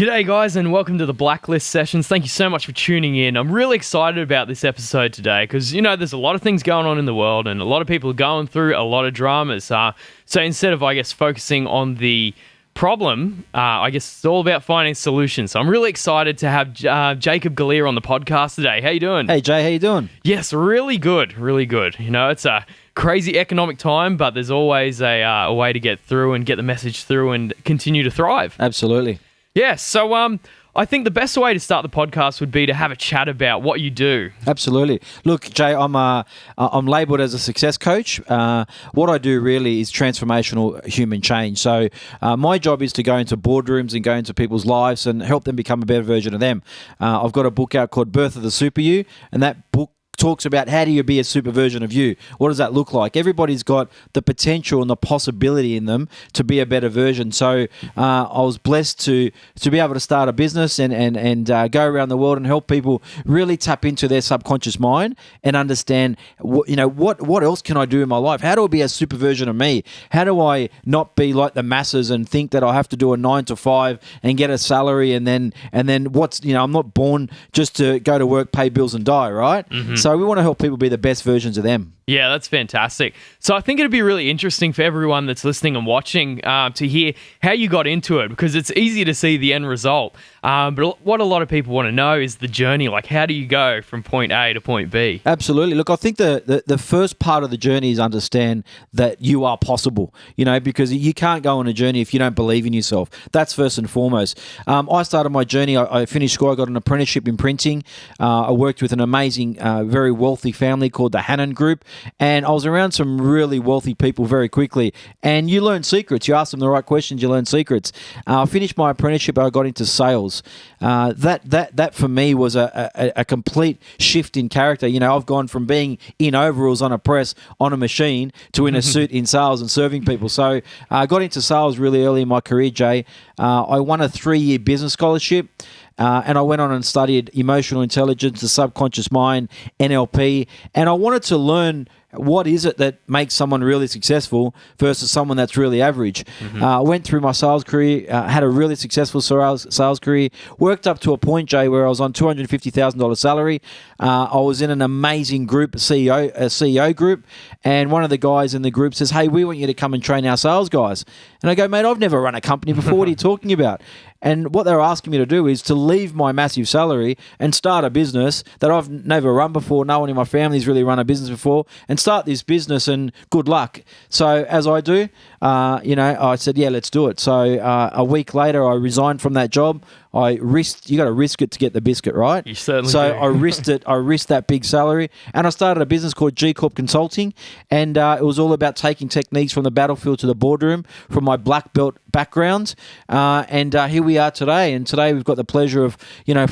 G'day guys and welcome to the Blacklist sessions. Thank you so much for tuning in. I'm really excited about this episode today because, there's a lot of things going on in the world and a lot of people are going through a lot of dramas. So instead of, focusing on the problem, it's all about finding solutions. So I'm really excited to have Jacob Galea on the podcast today. How you doing? Hey Jay, how you doing? Yes, really good, really good. It's a crazy economic time, but there's always a way to get through and get the message through and continue to thrive. Absolutely. Yeah, so I think the best way to start the podcast would be to have a chat about what you do. Absolutely. Look, Jay, I'm labelled as a success coach. What I do really is transformational human change. So my job is to go into boardrooms and go into people's lives and help them become a better version of them. I've got a book out called Birth of the Super You, and that book talks about how do you be a super version of you. What does that look like? Everybody's got the potential and the possibility in them to be a better version. So I was blessed to be able to start a business and go around the world and help people really tap into their subconscious mind and understand what else can I do in my life? How do I be a super version of me? How do I not be like the masses and think that I have to do a 9 to 5 and get a salary and then I'm not born just to go to work, pay bills and die, right? Mm-hmm. So we want to help people be the best versions of them. Yeah, that's fantastic. So I think it'd be really interesting for everyone that's listening and watching to hear how you got into it, because it's easy to see the end result. But what a lot of people want to know is the journey. Like, how do you go from point A to point B? Absolutely. Look, I think the first part of the journey is understand that you are possible, because you can't go on a journey if you don't believe in yourself. That's first and foremost. I started my journey. I finished school. I got an apprenticeship in printing. I worked with an amazing, very wealthy family called the Hannon Group. And I was around some really wealthy people very quickly. And you learn secrets. You ask them the right questions, you learn secrets. I finished my apprenticeship. I got into sales. That for me was a complete shift in character. I've gone from being in overalls on a press on a machine to in a suit in sales and serving people. So I got into sales really early in my career, Jay. I won a 3-year business scholarship. And I went on and studied emotional intelligence, the subconscious mind, NLP, and I wanted to learn what is it that makes someone really successful versus someone that's really average. Mm-hmm. I went through my sales career, had a really successful sales career, worked up to a point, Jay, where I was on $250,000 salary. I was in an amazing group, a CEO group, and one of the guys in the group says, "Hey, we want you to come and train our sales guys." And I go, "Mate, I've never run a company before. What are you talking about?" And what they're asking me to do is to leave my massive salary and start a business that I've never run before. No one in my family's really run a business before, and start this business, and good luck. So as I do, I said, yeah, let's do it. So a week later, I resigned from that job. You got to risk it to get the biscuit, right? You certainly do. I risked it. I risked that big salary, and I started a business called Jacob Consulting, and it was all about taking techniques from the battlefield to the boardroom, from my black belt background, and here we are today. And today we've got the pleasure of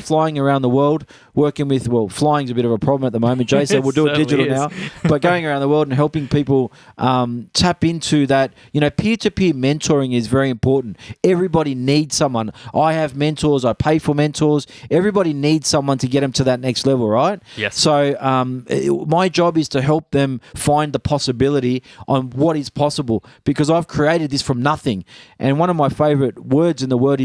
flying around the world, working with flying's a bit of a problem at the moment, Jay. So we'll do it digital now, but going around the world and helping people tap into that. Peer-to-peer mentoring is very important. Everybody needs someone. I have mentors. I pay for mentors. Everybody needs someone to get them to that next level, right? Yes. So my job is to help them find the possibility on what is possible, because I've created this from nothing. And one of my favorite words in the world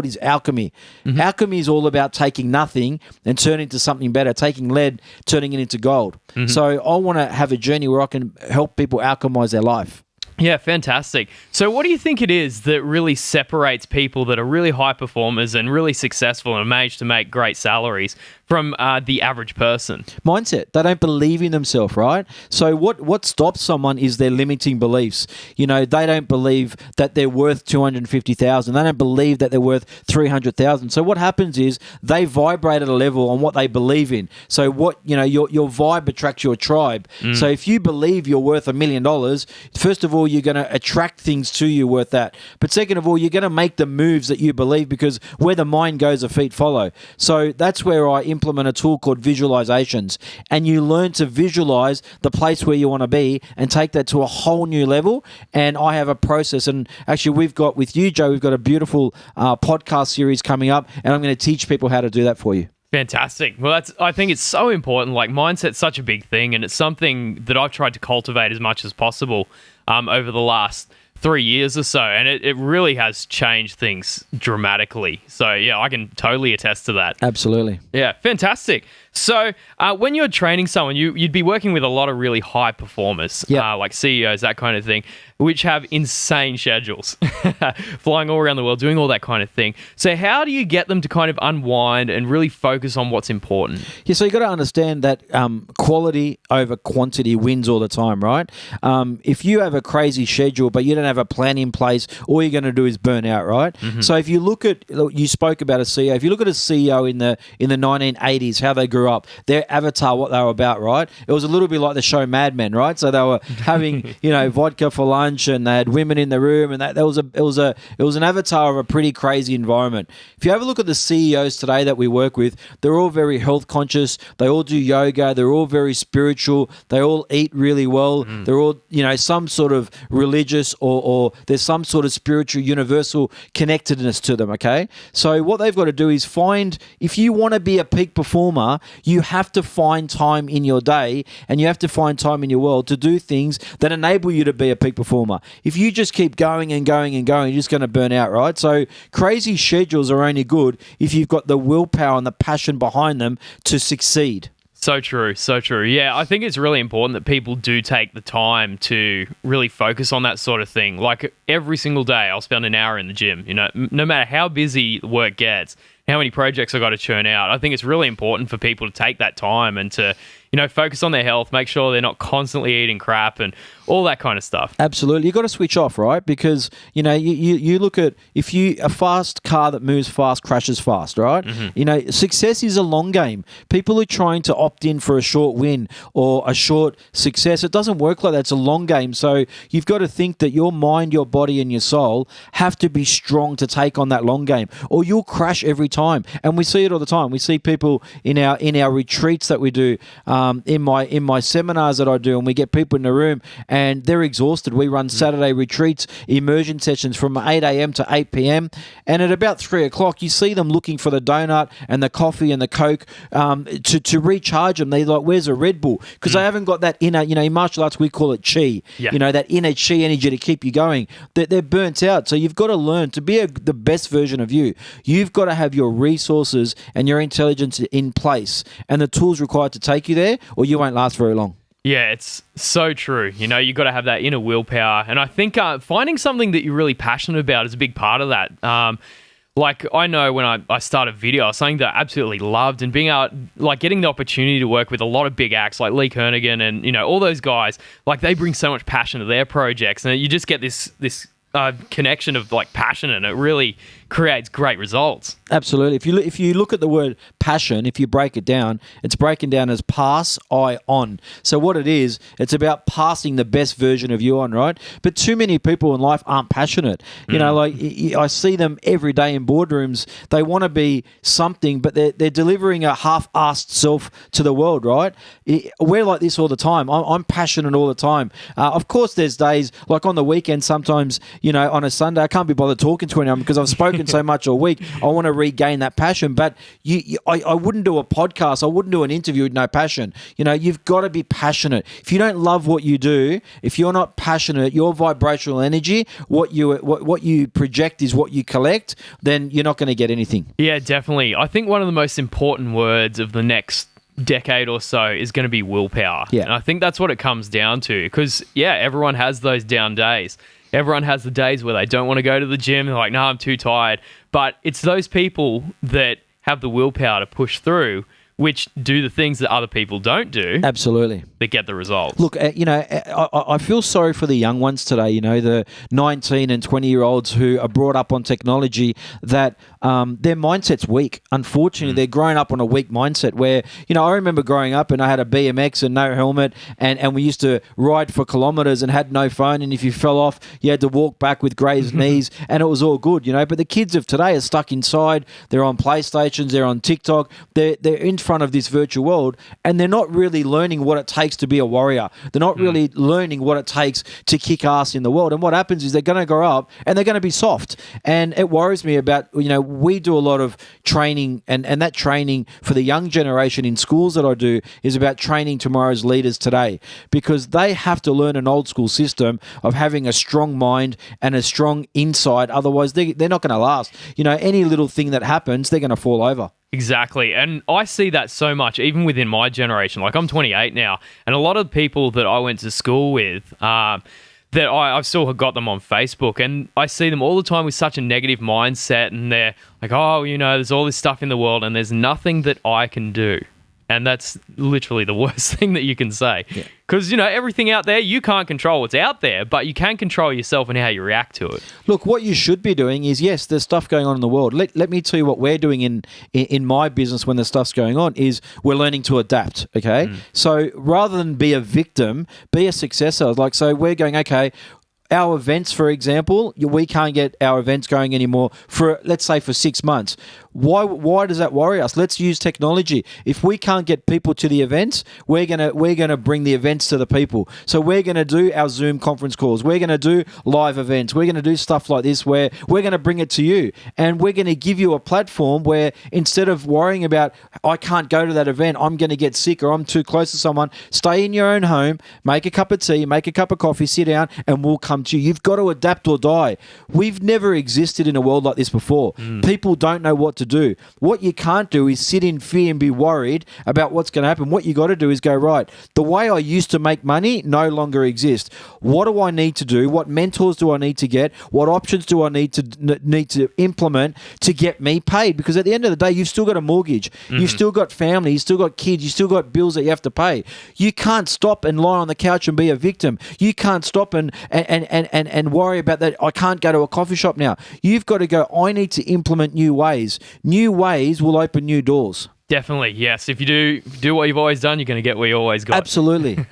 is alchemy. Mm-hmm. Alchemy is all about taking nothing and turning into something better, taking lead, turning it into gold. Mm-hmm. So I want to have a journey where I can help people alchemize their life. Yeah, fantastic. So what do you think it is that really separates people that are really high performers and really successful and manage to make great salaries from the average person? Mindset. They don't believe in themselves, right? So what stops someone is their limiting beliefs. They don't believe that they're worth $250,000. They don't believe that they're worth $300,000. So what happens is they vibrate at a level on what they believe in. So your vibe attracts your tribe. Mm. So if you believe you're worth $1 million, first of all, you're going to attract things to you worth that. But second of all, you're going to make the moves that you believe, because where the mind goes, the feet follow. So that's where I implement a tool called visualizations, and you learn to visualize the place where you want to be and take that to a whole new level. And I have a process, and actually we've got with you, Joe, we've got a beautiful podcast series coming up, and I'm going to teach people how to do that for you. Fantastic. Well, I think it's so important. Like, mindset's such a big thing, and it's something that I've tried to cultivate as much as possible over the last 3 years or so, and it really has changed things dramatically. So yeah, I can totally attest to that. Absolutely. Yeah, fantastic. So when you're training someone, you'd be working with a lot of really high performers, like CEOs, that kind of thing, which have insane schedules, flying all around the world, doing all that kind of thing. So how do you get them to kind of unwind and really focus on what's important? Yeah, so you got to understand that quality over quantity wins all the time, right? If you have a crazy schedule but you don't have a plan in place, all you're going to do is burn out, right? Mm-hmm. So if you look at, you spoke about a CEO. If you look at a CEO in the 1980s, how they grew up, their avatar, what they were about, right? It was a little bit like the show Mad Men, right? So they were having, vodka for lunch, and they had women in the room, and it was an avatar of a pretty crazy environment. If you have a look at the CEOs today that we work with, they're all very health conscious. They all do yoga. They're all very spiritual. They all eat really well. They're all, some sort of religious or there's some sort of spiritual universal connectedness to them, okay? So what they've got to do is if you want to be a peak performer, you have to find time in your day and you have to find time in your world to do things that enable you to be a peak performer. If you just keep going and going and going, you're just going to burn out, right? So crazy schedules are only good if you've got the willpower and the passion behind them to succeed. So true, so true. Yeah, I think it's really important that people do take the time to really focus on that sort of thing. Like every single day, I'll spend an hour in the gym, no matter how busy work gets, how many projects I got to churn out. I think it's really important for people to take that time and to, focus on their health, make sure they're not constantly eating crap and all that kind of stuff. Absolutely. You've got to switch off, right? Because, you look at a fast car that moves fast crashes fast, right? Mm-hmm. Success is a long game. People are trying to opt in for a short win or a short success. It doesn't work like that. It's a long game. So you've got to think that your mind, your body, and your soul have to be strong to take on that long game, or you'll crash every time. And we see it all the time. We see people in our retreats that we do, in my seminars that I do, and we get people in the room and they're exhausted. We run Saturday retreats, immersion sessions from 8 a.m. to 8 p.m. And at about 3 o'clock, you see them looking for the donut and the coffee and the Coke to recharge them. They're like, where's a Red Bull? Because they haven't got that inner, in martial arts, we call it chi, that inner chi energy to keep you going. They're burnt out. So you've got to learn to be the best version of you. You've got to have your resources and your intelligence in place and the tools required to take you there, or you won't last very long. Yeah, it's so true. You've got to have that inner willpower. And I think finding something that you're really passionate about is a big part of that. Like, I know when I started video, something that I absolutely loved, and being out, like, getting the opportunity to work with a lot of big acts like Lee Kernaghan and, all those guys, like, they bring so much passion to their projects. And you just get this connection of, like, passion, and it really creates great results. Absolutely. If you look at the word passion, if you break it down, it's breaking down as pass I on. So what it is, it's about passing the best version of you on, right? But too many people in life aren't passionate. Like I see them every day in boardrooms. They want to be something, but they're delivering a half-assed self to the world, right? We're like this all the time. I'm passionate all the time. Of course, there's days, like on the weekend, sometimes, on a Sunday, I can't be bothered talking to anyone because I've spoken so much all week. I want to regain that passion, but I wouldn't do a podcast. I wouldn't do an interview with no passion. You've got to be passionate. If you don't love what you do, if you're not passionate, your vibrational energy, what you project is what you collect, then you're not going to get anything. Yeah, definitely. I think one of the most important words of the next decade or so is going to be willpower. Yeah. And I think that's what it comes down to, because everyone has those down days. Everyone has the days where they don't want to go to the gym. They're like, no, I'm too tired. But it's those people that have the willpower to push through, which do the things that other people don't do. Absolutely. That get the results. Look, I feel sorry for the young ones today, the 19 and 20-year-olds who are brought up on technology that their mindset's weak. Unfortunately, they're growing up on a weak mindset where, I remember growing up and I had a BMX and no helmet and we used to ride for kilometers and had no phone, and if you fell off, you had to walk back with grazed knees, and it was all good, But the kids of today are stuck inside. They're on PlayStations, they're on TikTok, they're in front of this virtual world, and they're not really learning what it takes to be a warrior. They're not really learning what it takes to kick ass in the world. And what happens is they're going to grow up and they're going to be soft. And it worries me about, we do a lot of training, and that training for the young generation in schools that I do is about training tomorrow's leaders today, because they have to learn an old school system of having a strong mind and a strong inside. Otherwise, they're not going to last. Any little thing that happens, they're going to fall over. Exactly. And I see that so much, even within my generation. Like, I'm 28 now, and a lot of people that I went to school with, that I've still got them on Facebook, and I see them all the time with such a negative mindset, and they're like, there's all this stuff in the world and there's nothing that I can do. And that's literally the worst thing that you can say. Because, everything out there, you can't control what's out there, but you can control yourself and how you react to it. Look, what you should be doing is, yes, there's stuff going on in the world. Let me tell you what we're doing in my business when the stuff's going on is we're learning to adapt, okay? So rather than be a victim, be a successor. So we're going, okay, our events, for example, we can't get our events going anymore for, let's say, for 6 months. Why does that worry us? Let's use technology. If we can't get people to the events, we're gonna bring the events to the people. So we're gonna do our Zoom conference calls. We're gonna do live events. We're gonna do stuff like this where we're gonna bring it to you, and we're gonna give you a platform where instead of worrying about, I can't go to that event, I'm gonna get sick or I'm too close to someone, stay in your own home, make a cup of tea, make a cup of coffee, sit down, and we'll come to you. You've got to adapt or die. We've never existed in a world like this before. People don't know what to do. What you can't do is sit in fear and be worried about what's going to happen. What you got to do is go, right, the way I used to make money no longer exists. What do I need to do? What mentors do I need to get? What options do I need to implement to get me paid? Because at the end of the day, you've still got a mortgage. You've still got family. You've still got kids. You've still got bills that you have to pay. You can't stop and lie on the couch and be a victim. You can't stop and worry about that. I can't go to a coffee shop now. You've got to go, I need to implement new ways. New ways will open new doors. Definitely, yes. If you do what you've always done, you're going to get what you always got. Absolutely.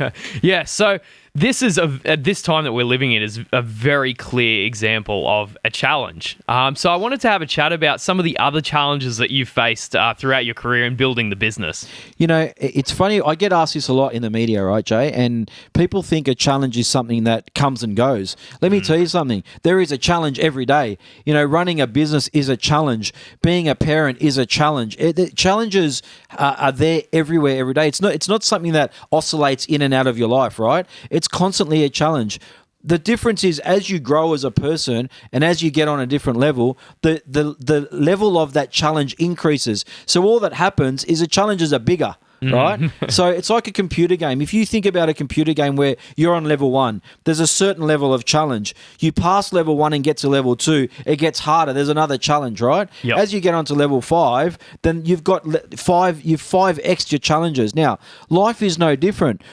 Yeah, so this is at this time that we're living in is a very clear example of a challenge. So I wanted to have a chat about some of the other challenges that you've faced throughout your career in building the business. It's funny. I get asked this a lot in the media, right, Jay? And people think a challenge is something that comes and goes. Let me tell you something. There is a challenge every day. Running a business is a challenge. Being a parent is a challenge. The challenges are there everywhere, every day. It's not something that oscillates in and out of your life, right? It's constantly a challenge. The difference is as you grow as a person and as you get on a different level, the level of that challenge increases. So all that happens is the challenges are bigger. Right? So it's like a computer game. If you think about a computer game where you're on level 1, there's a certain level of challenge. You pass level 1 and get to level 2, it gets harder. There's another challenge, right? Yep. As you get onto level 5, then you've got 5 extra challenges. Now, life is no different.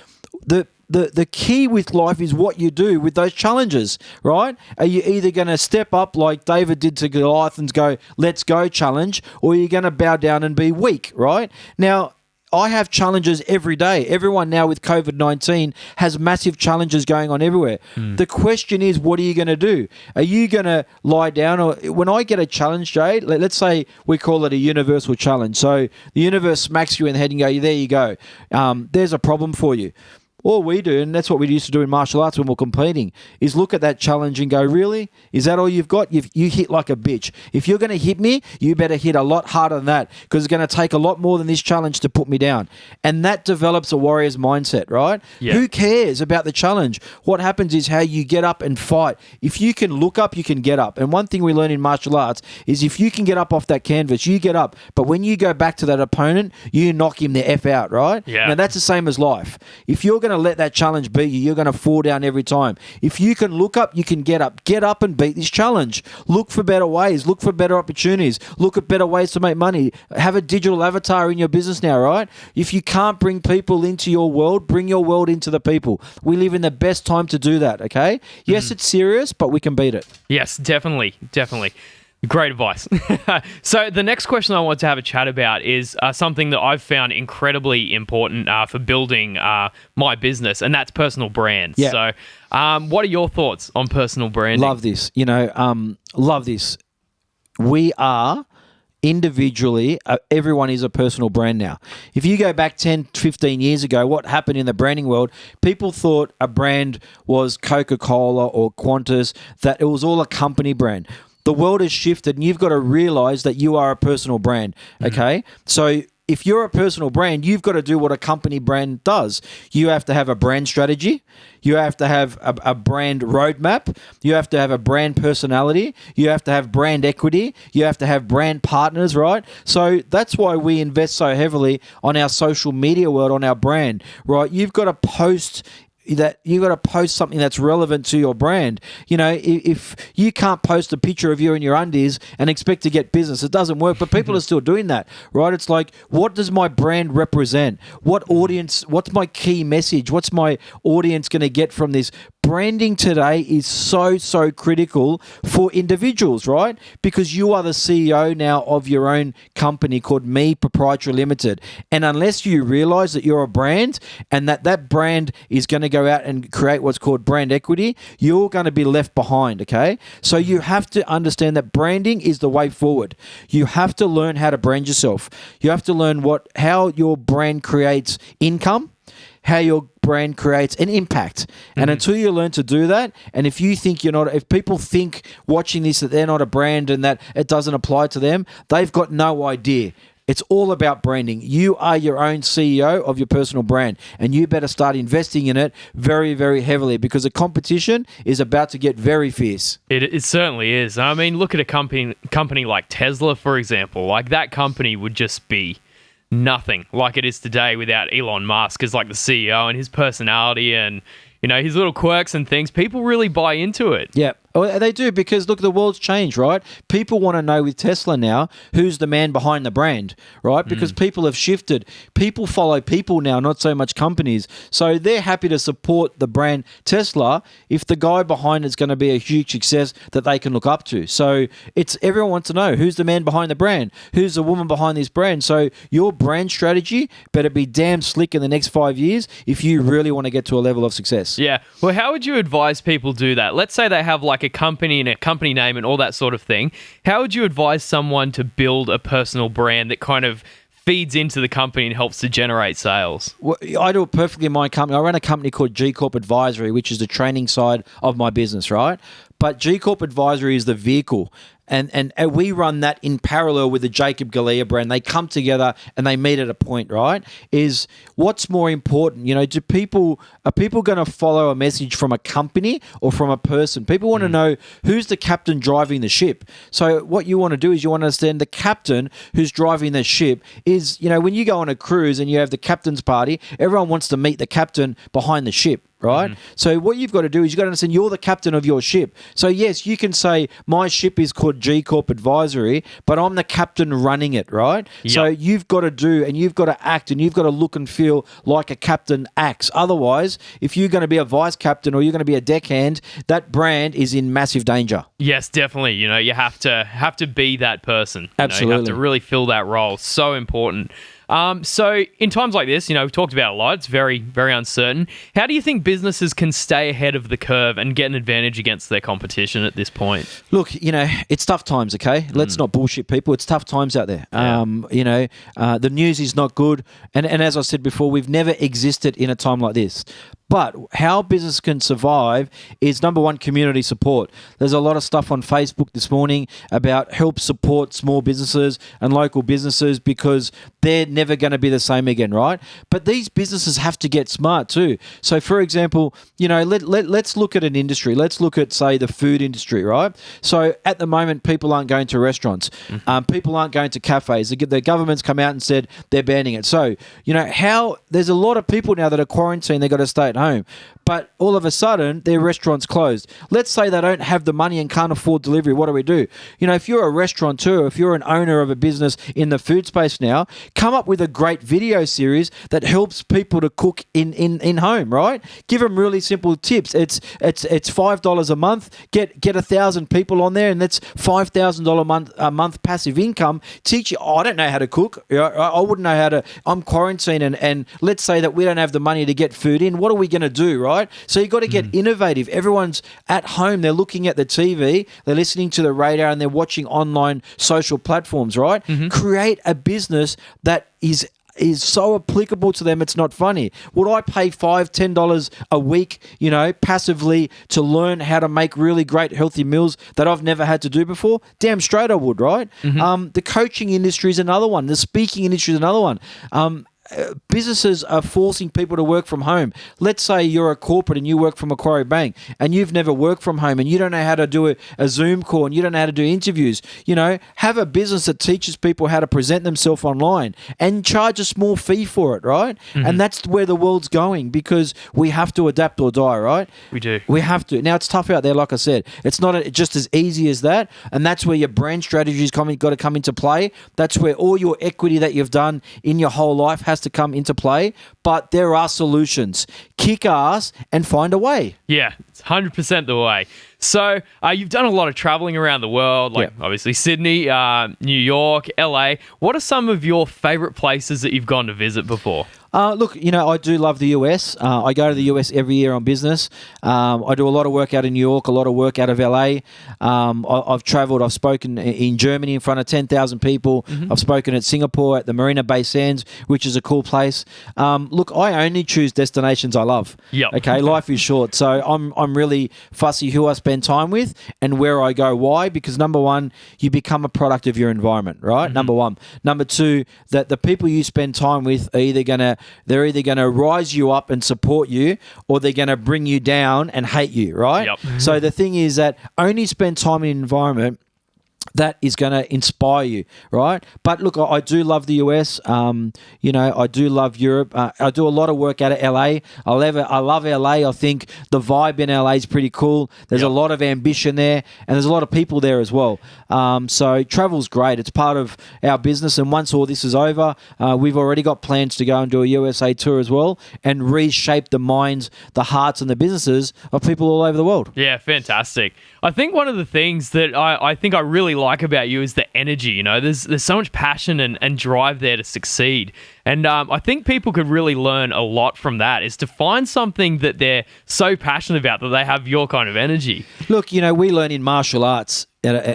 The key with life is what you do with those challenges, right? Are you either going to step up like David did to Goliath and go, let's go challenge, or are you going to bow down and be weak, right? Now, I have challenges every day. Everyone now with COVID-19 has massive challenges going on everywhere. The question is, what are you going to do? Are you going to lie down? Or when I get a challenge, Jay, let's say we call it a universal challenge. So the universe smacks you in the head and go, there you go. There's a problem for you. All we do, and that's what we used to do in martial arts when we're competing, is look at that challenge and go, really? Is that all you've got? You hit like a bitch. If you're going to hit me, you better hit a lot harder than that, because it's going to take a lot more than this challenge to put me down. And that develops a warrior's mindset, right? Yeah. Who cares about the challenge? What happens is how you get up and fight. If you can look up, you can get up. And one thing we learn in martial arts is if you can get up off that canvas, you get up. But when you go back to that opponent, you knock him the F out, right? Yeah. Now, that's the same as life. If you're going to let that challenge beat you, you're going to fall down every time. If you can look up, you can get up. Get up and beat this challenge. Look for better ways. Look for better opportunities. Look at better ways to make money. Have a digital avatar in your business now, right? If you can't bring people into your world, bring your world into the people. We live in the best time to do that, okay? Yes, it's serious, but we can beat it. Yes, definitely. Great advice. So the next question I want to have a chat about is something that I've found incredibly important for building my business, and that's personal brands. Yeah. So what are your thoughts on personal branding? Love this. Love this. We are individually, everyone is a personal brand now. If you go back 10, 15 years ago, what happened in the branding world, people thought a brand was Coca-Cola or Qantas, that it was all a company brand. The world has shifted, and you've got to realize that you are a personal brand, okay? So if you're a personal brand, you've got to do what a company brand does. You have to have a brand strategy. You have to have a brand roadmap. You have to have a brand personality. You have to have brand equity. You have to have brand partners, right? So that's why we invest so heavily on our social media world, on our brand, right? You've got to post something that's relevant to your brand. You know, if you can't post a picture of you in your undies and expect to get business, it doesn't work. But people are still doing that, right? It's like, what does my brand represent? What audience? What's my key message? What's my audience going to get from this? Branding today is so critical for individuals, right? Because you are the CEO now of your own company called Me Proprietary Limited. And unless you realize that you're a brand and that brand is going to go out and create what's called brand equity, you're going to be left behind, okay? So you have to understand that branding is the way forward. You have to learn how to brand yourself. You have to learn how your brand creates income, how your brand creates an impact. And until you learn to do that, and if you think if people think watching this that they're not a brand and that it doesn't apply to them, they've got no idea. It's all about branding. You are your own CEO of your personal brand, and you better start investing in it very, very heavily, because the competition is about to get very fierce. It certainly is. I mean, look at a company like Tesla, for example. Like, that company would just be nothing like it is today without Elon Musk as like the CEO, and his personality and, you know, his little quirks and things. People really buy into it. Yeah. Oh, they do, because look, the world's changed, right? People want to know with Tesla now who's the man behind the brand, right? Because people have shifted. People follow people now, not so much companies. So they're happy to support the brand Tesla if the guy behind it's going to be a huge success that they can look up to. So everyone wants to know who's the man behind the brand, who's the woman behind this brand. So your brand strategy better be damn slick in the next 5 years if you really want to get to a level of success. Yeah. Well, how would you advise people do that? Let's say they have like a company and a company name and all that sort of thing. How would you advise someone to build a personal brand that kind of feeds into the company and helps to generate sales? Well, I do it perfectly in my company. I run a company called G Corp Advisory, which is the training side of my business, right? But G Corp Advisory is the vehicle. And we run that in parallel with the Jacob Galea brand. They come together and they meet at a point, right? Is what's more important? You know, are people going to follow a message from a company or from a person? People want to know who's the captain driving the ship. So what you want to do is you want to understand the captain who's driving the ship is, you know, when you go on a cruise and you have the captain's party, everyone wants to meet the captain behind the ship. Right? So what you've got to do is you've got to understand you're the captain of your ship. So yes, you can say my ship is called G Corp Advisory, but I'm the captain running it, right? Yep. So you've got to do and you've got to act and you've got to look and feel like a captain acts. Otherwise, if you're going to be a vice captain or you're going to be a deckhand, that brand is in massive danger. Yes, definitely. You know, you have to be that person. Absolutely. You have to really fill that role. So important. So in times like this, you know, we've talked about it a lot. It's very, very uncertain. How do you think businesses can stay ahead of the curve and get an advantage against their competition at this point? Look, you know, it's tough times, okay? Let's not bullshit people. It's tough times out there. Yeah. You know, the news is not good. And as I said before, we've never existed in a time like this. But how business can survive is, number one, community support. There's a lot of stuff on Facebook this morning about help support small businesses and local businesses because they're never going to be the same again, right? But these businesses have to get smart too. So, for example, you know, let's look at an industry. Let's look at, say, the food industry, right? So, at the moment, people aren't going to restaurants. People aren't going to cafes. The government's come out and said they're banning it. So, you know, there's a lot of people now that are quarantined. They've got to stay at home. But all of a sudden, their restaurant's closed. Let's say they don't have the money and can't afford delivery. What do we do? You know, if you're a restaurateur, if you're an owner of a business in the food space now, come up with a great video series that helps people to cook in home, right? Give them really simple tips. It's $5 a month. Get 1,000 people on there, and that's $5,000 a month passive income. Teach you. I don't know how to cook. I wouldn't know how to. I'm quarantined, and let's say that we don't have the money to get food in. What are we going to do, right? right? So you got to get innovative. Everyone's at home. They're looking at the TV. They're listening to the radio and they're watching online social platforms, right? Create a business that is so applicable to them, it's not funny. Would I pay $5-10 a week, passively to learn how to make really great healthy meals that I've never had to do before? Damn straight I would, right? The coaching industry is another one. The speaking industry is another one. Businesses are forcing people to work from home. Let's say you're a corporate and you work for Macquarie Bank and you've never worked from home and you don't know how to do a Zoom call and you don't know how to do interviews. Have a business that teaches people how to present themselves online and charge a small fee for it, right? And that's where the world's going, because we have to adapt or die, right? We do. We have to. Now, it's tough out there, like I said. It's not just as easy as that, and that's where your brand strategy's got to come into play. That's where all your equity that you've done in your whole life has to come into play, but there are solutions. Kick ass and find a way. Yeah, it's 100% the way. So you've done a lot of traveling around the world, like obviously Sydney, New York, LA. What are some of your favorite places that you've gone to visit before? Look, I do love the US. I go to the US every year on business. I do a lot of work out in New York, a lot of work out of LA. I've traveled. I've spoken in Germany in front of 10,000 people. I've spoken at Singapore at the Marina Bay Sands, which is a cool place. Look, I only choose destinations I love. Yep. Okay, life is short, so I'm really fussy who I spend time with and where I go. Why? Because number one, you become a product of your environment, right? Number one. Number two, that the people you spend time with are they're either going to rise you up and support you, or they're going to bring you down and hate you, right? Yep. So the thing is that only spend time in an environment that is going to inspire you, right? But look, I do love the US. I do love Europe. I do a lot of work out of LA. I love LA. I think the vibe in LA is pretty cool. There's a lot of ambition there, and there's a lot of people there as well. So travel's great. It's part of our business, and once all this is over, we've already got plans to go and do a USA tour as well and reshape the minds, the hearts, and the businesses of people all over the world. Yeah, fantastic. I think one of the things that I think I really like about you is the energy. There's so much passion and drive there to succeed. And I think people could really learn a lot from that, is to find something that they're so passionate about that they have your kind of energy. Look, we learn in martial arts,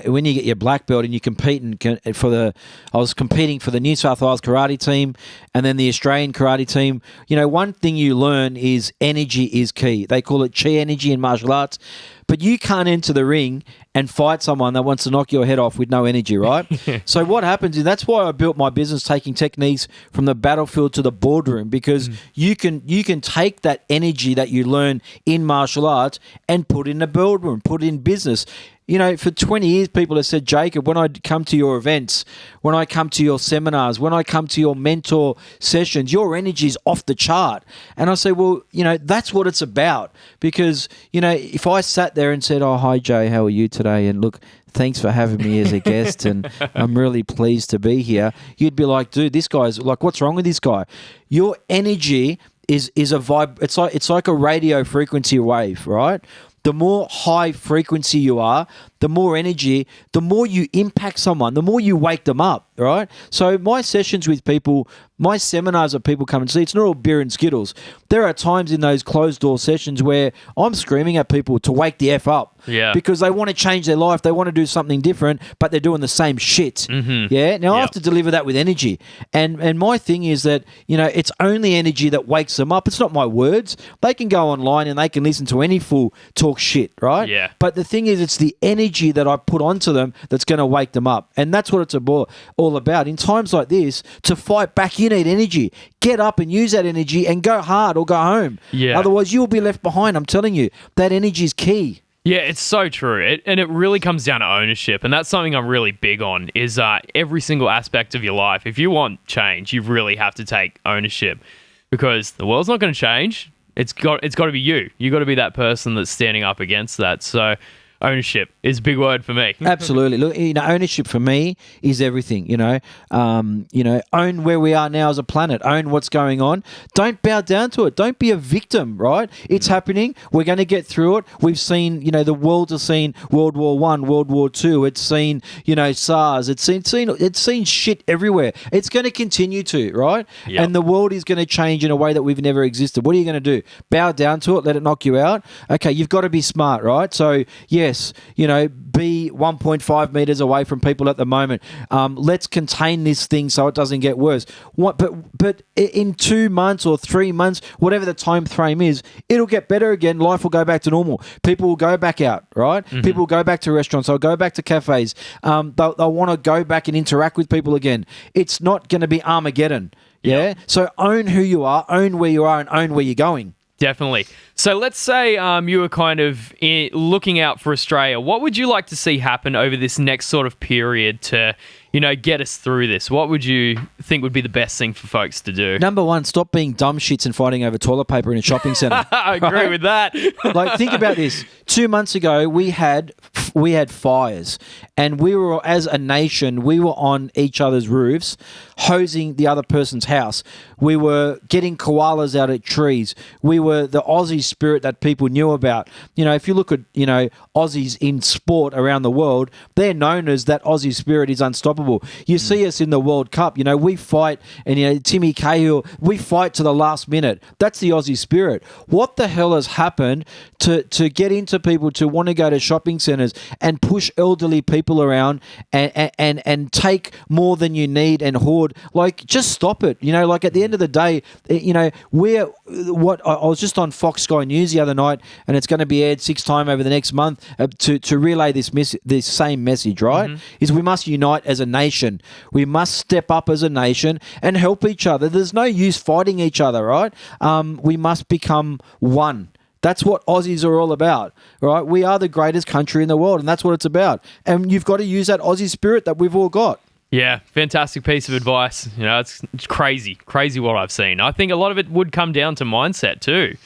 when you get your black belt and you compete I was competing for the New South Wales karate team and then the Australian karate team. One thing you learn is energy is key. They call it chi energy in martial arts. But you can't enter the ring and fight someone that wants to knock your head off with no energy, right? So what happens is, that's why I built my business taking techniques from the battlefield to the boardroom, because you can take that energy that you learn in martial arts and put in the boardroom, put it in business. For 20 years, people have said, Jacob, when I come to your events, when I come to your seminars, when I come to your mentor sessions, your energy is off the chart. And I say, well, that's what it's about. Because, if I sat there and said, oh, hi, Jay, how are you today? And look, thanks for having me as a guest, and I'm really pleased to be here. You'd be like, dude, this guy's like, what's wrong with this guy? Your energy is a vibe. It's like a radio frequency wave, right? The more high frequency you are, the more energy, the more you impact someone, the more you wake them up, right? So my sessions with people, my seminars that people come and see, it's not all beer and Skittles. There are times in those closed door sessions where I'm screaming at people to wake the F up. Yeah. Because they want to change their life, they want to do something different, but they're doing the same shit. Yeah. Now I have to deliver that with energy. And my thing is that, it's only energy that wakes them up. It's not my words. They can go online and they can listen to any fool talk shit, right? Yeah. But the thing is, it's the energy that I put onto them that's going to wake them up. And that's what it's all about. In times like this, to fight back, you need energy. Get up and use that energy and go hard or go home. Yeah. Otherwise, you will be left behind. I'm telling you, that energy is key. Yeah, it's so true. And it really comes down to ownership. And that's something I'm really big on, is every single aspect of your life. If you want change, you really have to take ownership, because the world's not going to change. It's got to be you. You got to be that person that's standing up against that. So ownership is a big word for me. Absolutely. Look, ownership for me is everything. Own where we are now as a planet. Own what's going on. Don't bow down to it. Don't be a victim. Right? It's happening. We're going to get through it. We've seen, the world has seen World War One, World War Two. It's seen, SARS. It's seen shit everywhere. It's going to continue to, right? Yep. And the world is going to change in a way that we've never existed. What are you going to do? Bow down to it? Let it knock you out? Okay, you've got to be smart, right? So yes, be 1.5 meters away from people at the moment. Let's contain this thing so it doesn't get worse. But in 2 months or 3 months, whatever the time frame is, it'll get better again. Life will go back to normal. People will go back out, right? Mm-hmm. People will go back to restaurants. They'll go back to cafes. They'll want to go back and interact with people again. It's not going to be Armageddon. Yeah. So own who you are, own where you are, and own where you're going. Definitely. So let's say you were kind of looking out for Australia. What would you like to see happen over this next sort of period to, get us through this? What would you think would be the best thing for folks to do? Number one, stop being dumb shits and fighting over toilet paper in a shopping centre. I agree with that. Like, think about this. 2 months ago, we had fires, and we were, as a nation, we were on each other's roofs, hosing the other person's house. We were getting koalas out of trees. We were the Aussie Spirit that people knew about. If you look at, Aussies in sport around the world, they're known as that Aussie Spirit is unstoppable. You see us in the World Cup, we fight, and Timmy Cahill, we fight to the last minute. That's the Aussie Spirit. What the hell has happened to get into people to want to go to shopping centres and push elderly people around and take more than you need and hoard? Like, just stop it. At the end of the day, I was just on Fox Sky News the other night, and it's going to be aired 6 times over the next month to relay this same message, right? Mm-hmm. Is we must unite as a nation. We must step up as a nation and help each other. There's no use fighting each other, right? We must become one. That's what Aussies are all about, right? We are the greatest country in the world, and that's what it's about. And you've got to use that Aussie spirit that we've all got. Yeah, fantastic piece of advice. It's crazy what I've seen. I think a lot of it would come down to mindset too.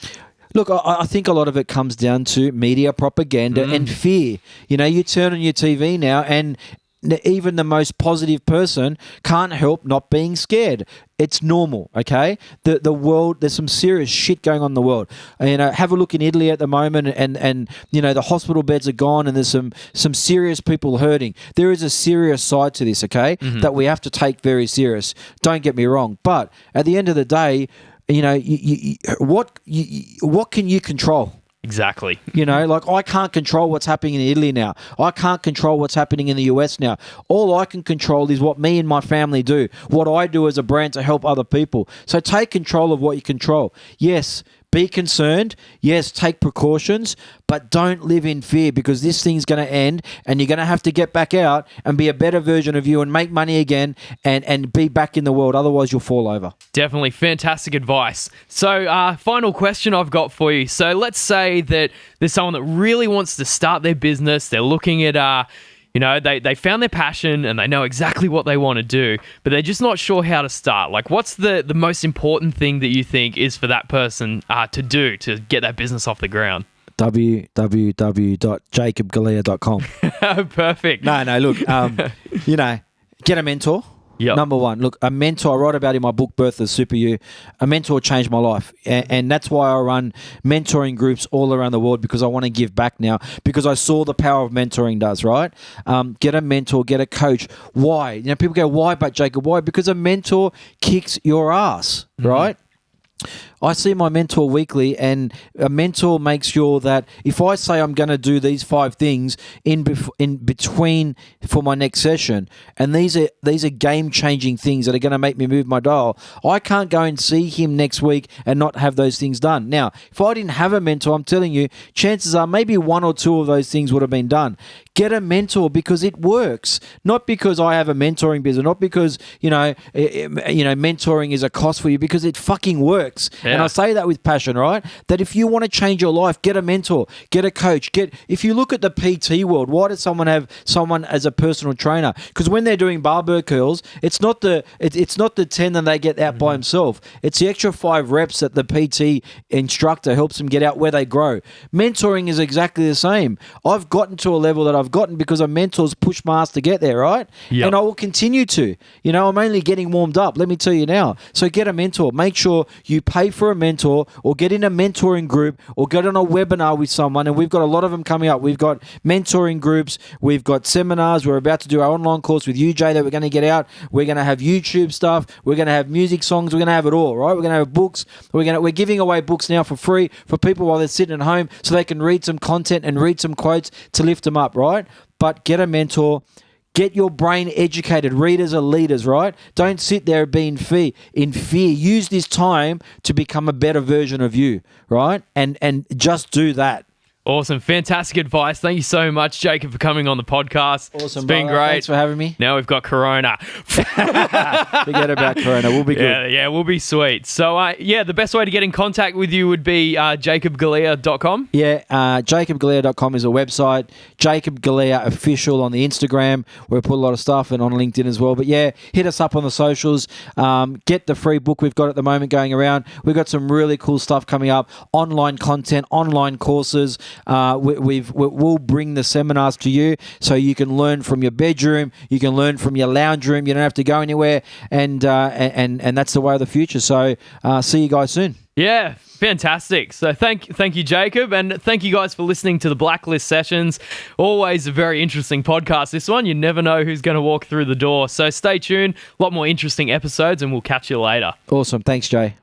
Look, I think a lot of it comes down to media propaganda and fear. You turn on your TV now, and even the most positive person can't help not being scared. It's normal, okay? The world, there's some serious shit going on in the world. Have a look in Italy at the moment, and the hospital beds are gone, and there's some serious people hurting. There is a serious side to this, okay, that we have to take very serious. Don't get me wrong, but at the end of the day, what can you control? Exactly. I can't control what's happening in Italy now. I can't control what's happening in the US now. All I can control is what me and my family do, what I do as a brand to help other people. So take control of what you control. Yes, be concerned. Yes, take precautions, but don't live in fear, because this thing's going to end, and you're going to have to get back out and be a better version of you and make money again and be back in the world. Otherwise, you'll fall over. Definitely. Fantastic advice. So, final question I've got for you. So let's say that there's someone that really wants to start their business. They're looking at they found their passion and they know exactly what they want to do, but they're just not sure how to start. Like, what's the most important thing that you think is for that person to do to get that business off the ground? www.jacobgalea.com. Perfect. No, look, get a mentor. Yep. Number one, look, a mentor, I write about in my book, Birth of Super You, a mentor changed my life. And that's why I run mentoring groups all around the world, because I want to give back now, because I saw the power of mentoring does, right? Get a mentor, get a coach. Why? People go, why, but Jacob, why? Because a mentor kicks your ass, right? I see my mentor weekly, and a mentor makes sure that if I say I'm going to do these 5 things in between for my next session, and these are game-changing things that are going to make me move my dial, I can't go and see him next week and not have those things done. Now, if I didn't have a mentor, I'm telling you, chances are maybe 1 or 2 of those things would have been done. Get a mentor, because it works. Not because I have a mentoring business, not because mentoring is a cost for you, because it fucking works. And I say that with passion, right? That if you want to change your life, get a mentor, get a coach. If you look at the PT world, why does someone have someone as a personal trainer? Because when they're doing barbell curls, it's not the 10 that they get out by himself. It's the extra 5 reps that the PT instructor helps them get out where they grow. Mentoring is exactly the same. I've gotten to a level that I've gotten because a mentor's pushed my ass to get there, right? Yep. And I will continue to. I'm only getting warmed up, let me tell you now. So get a mentor. Make sure you pay for a mentor or get in a mentoring group or get on a webinar with someone. And we've got a lot of them coming up. We've got mentoring groups. We've got seminars. We're about to do our online course with you, Jay, that we're going to get out. We're going to have YouTube stuff. We're going to have music songs. We're going to have it all, right? We're going to have books. We're giving away books now for free for people while they're sitting at home so they can read some content and read some quotes to lift them up, right? But get a mentor. Get your brain educated. Readers are leaders, right? Don't sit there being in fear. Use this time to become a better version of you, right? And just do that. Awesome. Fantastic advice. Thank you so much, Jacob, for coming on the podcast. Awesome. It's been great. Thanks for having me. Now we've got Corona. Forget about Corona. We'll be good. Yeah, we'll be sweet. So, the best way to get in contact with you would be jacobgalea.com. Yeah, jacobgalea.com is a website. Jacob Galea Official on the Instagram. We put a lot of stuff and on LinkedIn as well. But yeah, hit us up on the socials. Get the free book we've got at the moment going around. We've got some really cool stuff coming up. Online content, online courses. We'll bring the seminars to you so you can learn from your bedroom, you can learn from your lounge room, you don't have to go anywhere, and that's the way of the future. So see you guys soon. Yeah, fantastic. So thank you, Jacob, and thank you guys for listening to the Blacklist Sessions. Always a very interesting podcast, this one. You never know who's going to walk through the door. So stay tuned. A lot more interesting episodes, and we'll catch you later. Awesome. Thanks, Jay.